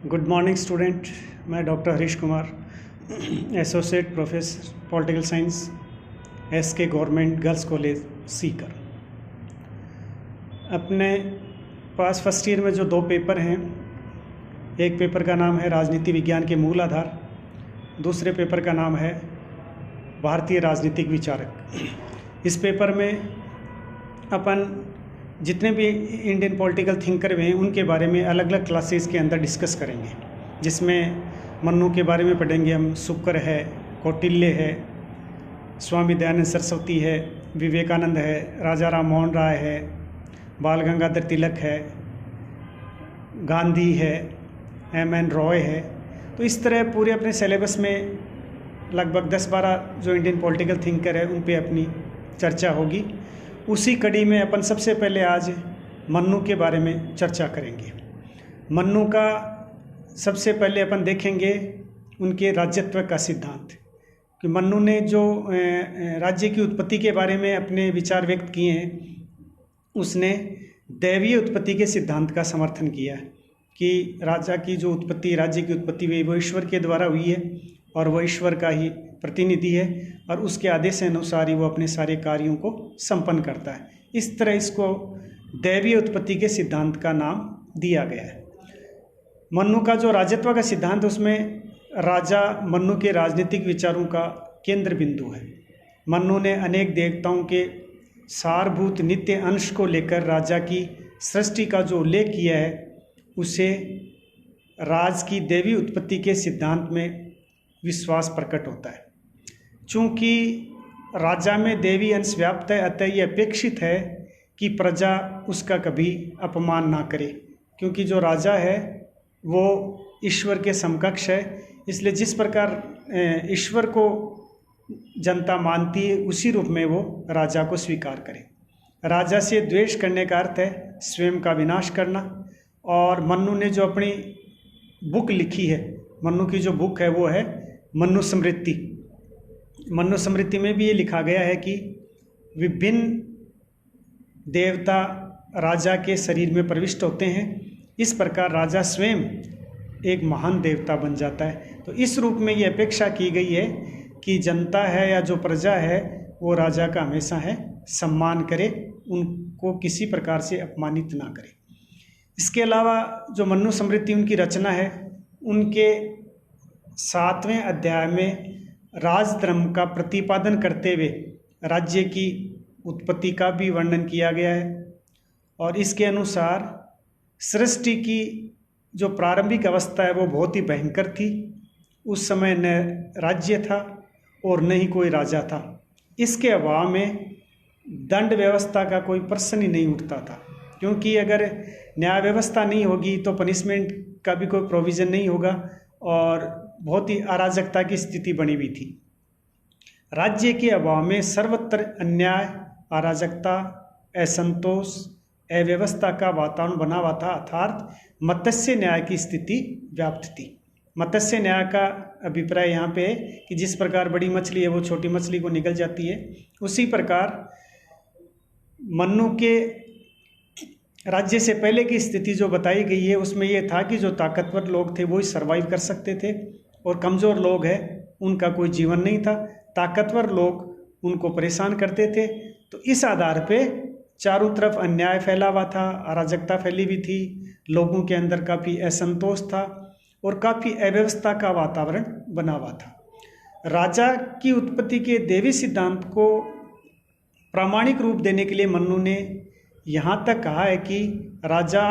Good morning student. मैं doctor Harish Kumar, associate professor political science, SK government girls college Sikar. अपने पास first year में जो दो पेपर हैं, एक पेपर का नाम है राजनीति विज्ञान के मूल आधार, दूसरे पेपर का नाम है भारतीय राजनीतिक विचारक। इस पेपर में अपन जितने भी इंडियन पॉलिटिकल थिंकर हुए हैं उनके बारे में अलग अलग क्लासेस के अंदर डिस्कस करेंगे, जिसमें मन्नू के बारे में पढ़ेंगे हम। शुक्र है, कौटिल्य है, स्वामी दयानंद सरस्वती है, विवेकानंद है, राजा राम मोहन राय है, बाल गंगाधर तिलक है, गांधी है, एम.एन. रॉय है। तो इस तरह पूरे अपने सिलेबस में लगभग 10-12 जो इंडियन पॉलिटिकल थिंकर है उन पे अपनी चर्चा होगी। उसी कड़ी में अपन सबसे पहले आज मन्नू के बारे में चर्चा करेंगे। मन्नू का सबसे पहले अपन देखेंगे उनके राज्यत्व का सिद्धांत, कि मन्नू ने जो राज्य की उत्पत्ति के बारे में अपने विचार व्यक्त किए हैं, उसने दैवीय उत्पत्ति के सिद्धांत का समर्थन किया है कि राजा की जो उत्पत्ति, राज्य की उत्पत्ति वो ईश्वर के द्वारा हुई है और वह ईश्वर का ही प्रतिनिधि है और उसके आदेश अनुसार ही वो अपने सारे कार्यों को संपन्न करता है। इस तरह इसको दैवीय उत्पत्ति के सिद्धांत का नाम दिया गया है। मन्नू का जो राज्यत्व का सिद्धांत, उसमें राजा मन्नू के राजनीतिक विचारों का केंद्र बिंदु है। मन्नू ने अनेक देवताओं के सारभूत नित्य अंश को लेकर राजा की सृष्टि का जो उल्लेख किया है, उसे राज की दैवीय उत्पत्ति के सिद्धांत में विश्वास प्रकट होता है। चूँकि राजा में देवी अंश व्याप्त है, अतः ये अपेक्षित है कि प्रजा उसका कभी अपमान ना करे, क्योंकि जो राजा है वो ईश्वर के समकक्ष है। इसलिए जिस प्रकार ईश्वर को जनता मानती है, उसी रूप में वो राजा को स्वीकार करे। राजा से द्वेष करने का अर्थ है स्वयं का विनाश करना। और मन्नू ने जो अपनी बुक लिखी है, मन्नू की जो बुक है वो है मन्नू स्मृति। मन्नू स्मृति में भी ये लिखा गया है कि विभिन्न देवता राजा के शरीर में प्रविष्ट होते हैं, इस प्रकार राजा स्वयं एक महान देवता बन जाता है। तो इस रूप में ये अपेक्षा की गई है कि जनता है या जो प्रजा है वो राजा का हमेशा है सम्मान करे, उनको किसी प्रकार से अपमानित ना करे। इसके अलावा जो मन्नू स्मृति उनकी रचना है, उनके 7वें अध्याय में राजधर्म का प्रतिपादन करते हुए राज्य की उत्पत्ति का भी वर्णन किया गया है। और इसके अनुसार सृष्टि की जो प्रारंभिक अवस्था है वो बहुत ही भयंकर थी। उस समय न राज्य था और न ही कोई राजा था। इसके अभाव में दंड व्यवस्था का कोई प्रश्न ही नहीं उठता था, क्योंकि अगर न्याय व्यवस्था नहीं होगी तो पनिशमेंट का भी कोई प्रोविज़न नहीं होगा और बहुत ही अराजकता की स्थिति बनी हुई थी। राज्य के अभाव में सर्वत्र अन्याय, अराजकता, असंतोष, अव्यवस्था का वातावरण बना हुआ था, अर्थात मत्स्य न्याय की स्थिति व्याप्त थी। मत्स्य न्याय का अभिप्राय यहाँ पे है कि जिस प्रकार बड़ी मछली है वो छोटी मछली को निगल जाती है, उसी प्रकार मन्नू के राज्य से पहले की स्थिति जो बताई गई है उसमें ये था कि जो ताकतवर लोग थे वो ही सर्वाइव कर सकते थे और कमज़ोर लोग हैं उनका कोई जीवन नहीं था। ताकतवर लोग उनको परेशान करते थे। तो इस आधार पे चारों तरफ अन्याय फैला हुआ था, अराजकता फैली हुई थी, लोगों के अंदर काफ़ी असंतोष था और काफ़ी अव्यवस्था का वातावरण बना हुआ था। राजा की उत्पत्ति के देवी सिद्धांत को प्रामाणिक रूप देने के लिए मन्नू ने यहाँ तक कहा है कि राजा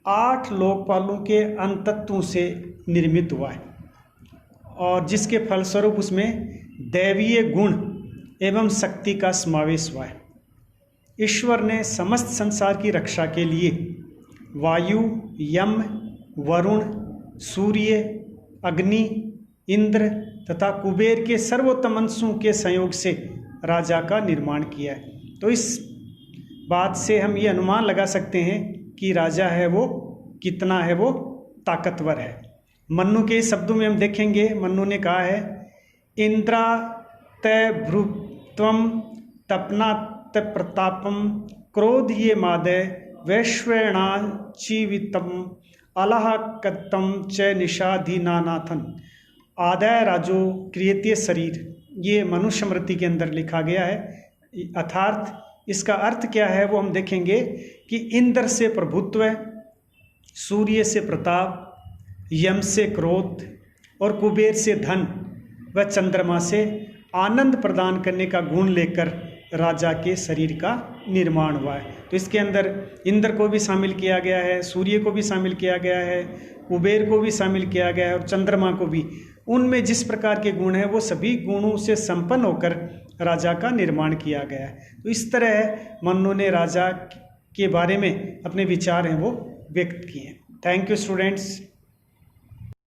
8 लोकपालों के अंतत्वों से निर्मित हुआ है और जिसके फलस्वरूप उसमें दैवीय गुण एवं शक्ति का समावेश हुआ है। ईश्वर ने समस्त संसार की रक्षा के लिए वायु, यम, वरुण, सूर्य, अग्नि, इंद्र तथा कुबेर के सर्वोत्तम अंशों के संयोग से राजा का निर्माण किया है। तो इस बात से हम ये अनुमान लगा सकते हैं कि राजा है वो कितना है वो ताकतवर है। मन्नू के शब्दों में हम देखेंगे, मन्नू ने कहा है इंद्रा तय भ्रुत्वम तपना त प्रतापम क्रोध ये मादय वैश्वेणाजीवितम अलाह कत्तम च निषाधीनानाथन आदाय राजो क्रियते शरीर, ये मनुस्मृति के अंदर लिखा गया है। अर्थात इसका अर्थ क्या है वो हम देखेंगे कि इंद्र से प्रभुत्व, सूर्य से प्रताप, यम से क्रोध और कुबेर से धन व चंद्रमा से आनंद प्रदान करने का गुण लेकर राजा के शरीर का निर्माण हुआ है। तो इसके अंदर इंद्र को भी शामिल किया गया है, सूर्य को भी शामिल किया गया है, कुबेर को भी शामिल किया गया है और चंद्रमा को भी। उनमें जिस प्रकार के गुण हैं वो सभी गुणों से संपन्न होकर राजा का निर्माण किया गया है। तो इस तरह मनु ने राजा के बारे में अपने विचार हैं वो व्यक्त किए। Thank you students.